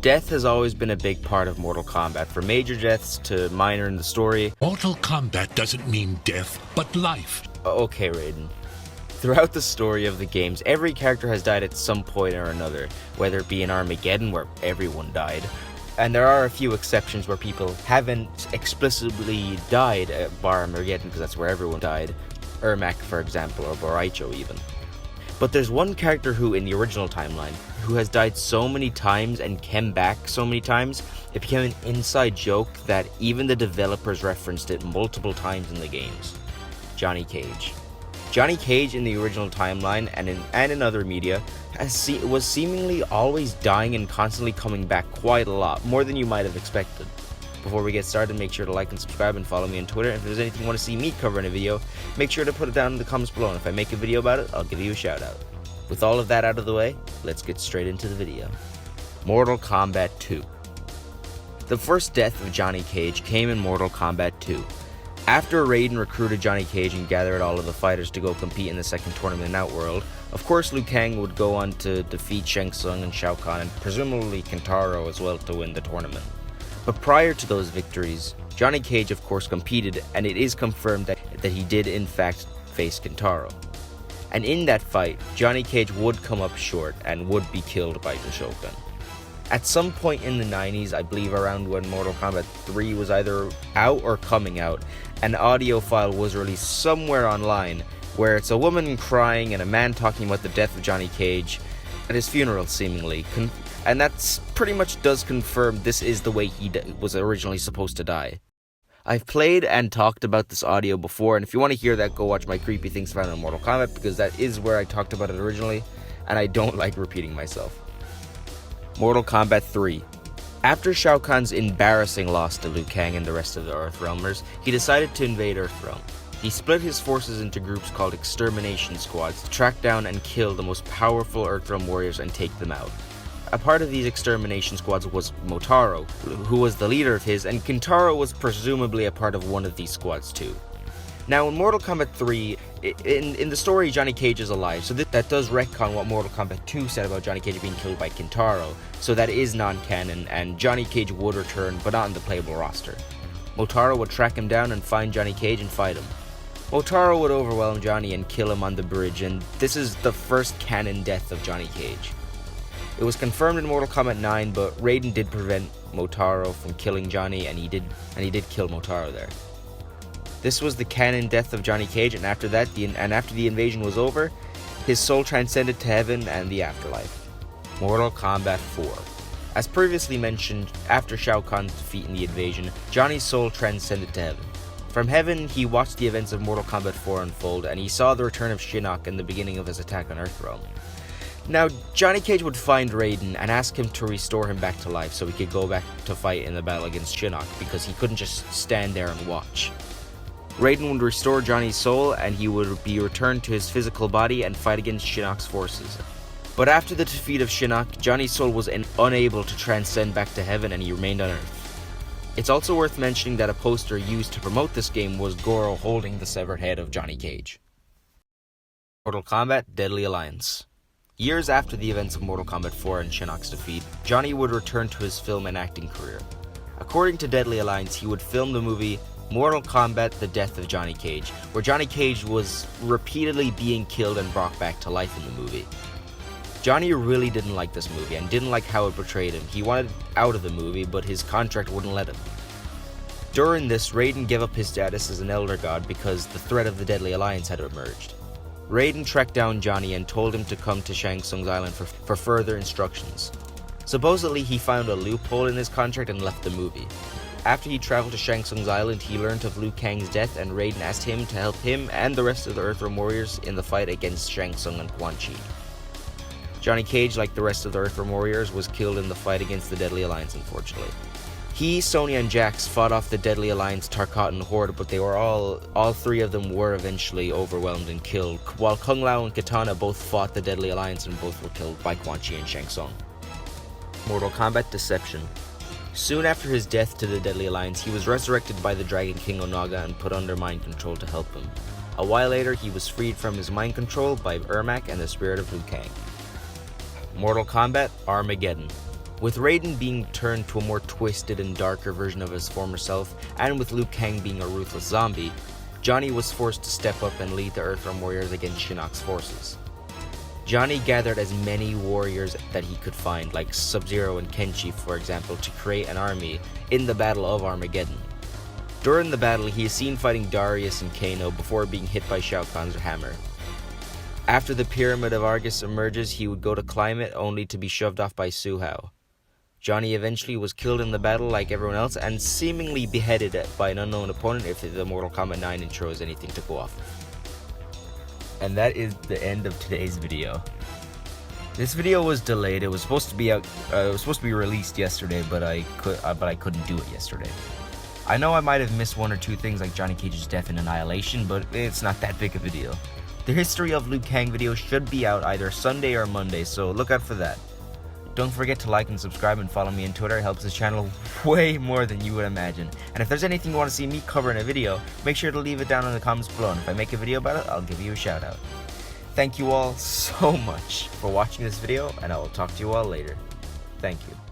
Death has always been a big part of Mortal Kombat, from major deaths to minor in the story. Mortal Kombat doesn't mean death, but life. Okay, Raiden. Throughout the story of the games, every character has died at some point or another, whether it be in Armageddon, where everyone died, and there are a few exceptions where people haven't explicitly died at bar Armageddon, because that's where everyone died. Ermac, for example, or Boraicho even. But there's one character who, in the original timeline, who has died so many times and came back so many times, it became an inside joke that even the developers referenced it multiple times in the games. Johnny Cage. Johnny Cage in the original timeline and in other media was seemingly always dying and constantly coming back quite a lot, more than you might have expected. Before we get started, make sure to like and subscribe and follow me on Twitter. If there's anything you want to see me cover in a video, make sure to put it down in the comments below, and if I make a video about it, I'll give you a shout out. With all of that out of the way, let's get straight into the video. Mortal Kombat 2. The first death of Johnny Cage came in Mortal Kombat 2. After Raiden recruited Johnny Cage and gathered all of the fighters to go compete in the second tournament in Outworld, of course Liu Kang would go on to defeat Shang Tsung and Shao Kahn, and presumably Kintaro as well, to win the tournament. But prior to those victories, Johnny Cage of course competed, and it is confirmed that he did in fact face Kintaro. And in that fight, Johnny Cage would come up short and would be killed by the Shogun. At some point in the 90s, I believe around when Mortal Kombat 3 was either out or coming out, an audio file was released somewhere online where it's a woman crying and a man talking about the death of Johnny Cage at his funeral seemingly. And that's pretty much does confirm this is the way he was originally supposed to die. I've played and talked about this audio before, and if you want to hear that, go watch my Creepy Things Found on Mortal Kombat, because that is where I talked about it originally, and I don't like repeating myself. Mortal Kombat 3. After Shao Kahn's embarrassing loss to Liu Kang and the rest of the Earthrealmers, he decided to invade Earthrealm. He split his forces into groups called Extermination Squads to track down and kill the most powerful Earthrealm warriors and take them out. A part of these extermination squads was Motaro, who was the leader of his, and Kintaro was presumably a part of one of these squads too. Now in Mortal Kombat 3, in the story Johnny Cage is alive, so that does retcon what Mortal Kombat 2 said about Johnny Cage being killed by Kintaro, so that is non-canon, and Johnny Cage would return, but not on the playable roster. Motaro would track him down and find Johnny Cage and fight him. Motaro would overwhelm Johnny and kill him on the bridge, and this is the first canon death of Johnny Cage. It was confirmed in Mortal Kombat 9, but Raiden did prevent Motaro from killing Johnny, and he did kill Motaro there. This was the canon death of Johnny Cage, and after that, after the invasion was over, his soul transcended to heaven and the afterlife. Mortal Kombat 4. As previously mentioned, after Shao Kahn's defeat in the invasion, Johnny's soul transcended to heaven. From heaven, he watched the events of Mortal Kombat 4 unfold, and he saw the return of Shinnok and the beginning of his attack on Earthrealm. Now, Johnny Cage would find Raiden and ask him to restore him back to life so he could go back to fight in the battle against Shinnok, because he couldn't just stand there and watch. Raiden would restore Johnny's soul, and he would be returned to his physical body and fight against Shinnok's forces. But after the defeat of Shinnok, Johnny's soul was unable to transcend back to heaven, and he remained on Earth. It's also worth mentioning that a poster used to promote this game was Goro holding the severed head of Johnny Cage. Mortal Kombat Deadly Alliance. Years after the events of Mortal Kombat 4 and Shinnok's defeat, Johnny would return to his film and acting career. According to Deadly Alliance, he would film the movie Mortal Kombat The Death of Johnny Cage, where Johnny Cage was repeatedly being killed and brought back to life in the movie. Johnny really didn't like this movie and didn't like how it portrayed him. He wanted out of the movie, but his contract wouldn't let him. During this, Raiden gave up his status as an Elder God because the threat of the Deadly Alliance had emerged. Raiden tracked down Johnny and told him to come to Shang Tsung's island for further instructions. Supposedly, he found a loophole in his contract and left the movie. After he traveled to Shang Tsung's island, he learned of Liu Kang's death, and Raiden asked him to help him and the rest of the Earthrealm warriors in the fight against Shang Tsung and Quan Chi. Johnny Cage, like the rest of the Earthrealm warriors, was killed in the fight against the Deadly Alliance, unfortunately. He, Sonya, and Jax fought off the Deadly Alliance Tarkatan Horde, but they were all three of them were eventually overwhelmed and killed, while Kung Lao and Kitana both fought the Deadly Alliance and both were killed by Quan Chi and Shang Tsung. Mortal Kombat Deception. Soon after his death to the Deadly Alliance, he was resurrected by the Dragon King Onaga and put under mind control to help him. A while later, he was freed from his mind control by Ermac and the spirit of Liu Kang. Mortal Kombat Armageddon. With Raiden being turned to a more twisted and darker version of his former self, and with Liu Kang being a ruthless zombie, Johnny was forced to step up and lead the Earthrealm warriors against Shinnok's forces. Johnny gathered as many warriors that he could find, like Sub-Zero and Kenshi for example, to create an army in the Battle of Armageddon. During the battle, he is seen fighting Darius and Kano before being hit by Shao Kahn's hammer. After the Pyramid of Argus emerges, he would go to climb it only to be shoved off by Suhao. Johnny eventually was killed in the battle like everyone else and seemingly beheaded by an unknown opponent if the Mortal Kombat 9 intro is anything to go off. And that is the end of today's video. This video was delayed. It was supposed to be out. It was supposed to be released yesterday, but I couldn't do it yesterday. I know I might have missed one or two things like Johnny Cage's death and Annihilation, but it's not that big of a deal. The History of Liu Kang video should be out either Sunday or Monday, so look out for that. Don't forget to like and subscribe and follow me on Twitter. It helps this channel way more than you would imagine. And if there's anything you want to see me cover in a video, make sure to leave it down in the comments below. And if I make a video about it, I'll give you a shout out. Thank you all so much for watching this video, and I will talk to you all later. Thank you.